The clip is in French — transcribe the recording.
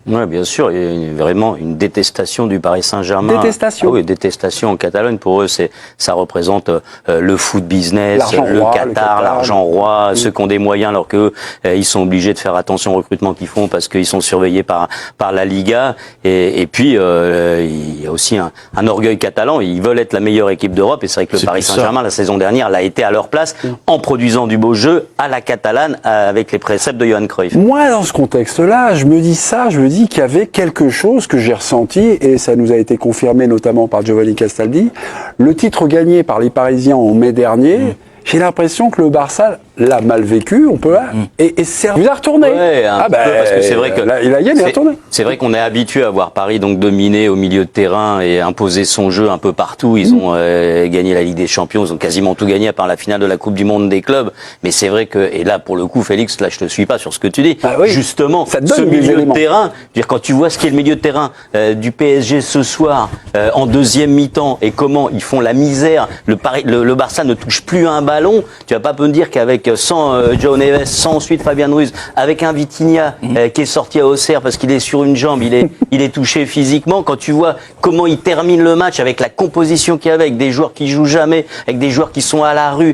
Oui, bien sûr, il y a vraiment une détestation du Paris Saint-Germain. Détestation. Ah oui, détestation en Catalogne. Pour eux, ça représente le foot business, le Qatar, l'argent roi, ceux qui ont des moyens, alors qu'eux, ils sont obligés de faire attention au recrutement qu'ils font parce qu'ils sont surveillés par la Liga. Et puis, il y a aussi un orgueil catalan. Ils veulent être la meilleure équipe d'Europe. Et c'est vrai que le Paris Saint-Germain, la saison dernière, l'a été à leur place en produisant du beau jeu à la catalane avec les préceptes de Johan Cruyff. Moi, dans ce contexte-là, je me dis qu'il y avait quelque chose que j'ai ressenti, et ça nous a été confirmé notamment par Giovanni Castaldi. Le titre gagné par les Parisiens en mai dernier, j'ai l'impression que le Barça l'a mal vécu, on peut et servi à retourner. Ouais, parce que c'est vrai que il a gagné à retourner. C'est vrai qu'on est habitué à voir Paris donc dominer au milieu de terrain et imposer son jeu un peu partout. Ils ont gagné la Ligue des Champions, ils ont quasiment tout gagné à part la finale de la Coupe du Monde des clubs. Mais c'est vrai que, et là pour le coup, Félix, là je te suis pas sur ce que tu dis. Justement, ce milieu de terrain, dire quand tu vois ce qu'est le milieu de terrain du PSG ce soir en deuxième mi-temps et comment ils font la misère, le Barça ne touche plus un ballon. Tu vas pas me dire qu'avec sans João Neves, sans ensuite Fabian Ruiz, avec un Vitinha qui est sorti à Auxerre parce qu'il est sur une jambe, il est touché physiquement. Quand tu vois comment il termine le match avec la composition qu'il y avait, avec des joueurs qui jouent jamais, avec des joueurs qui sont à la rue,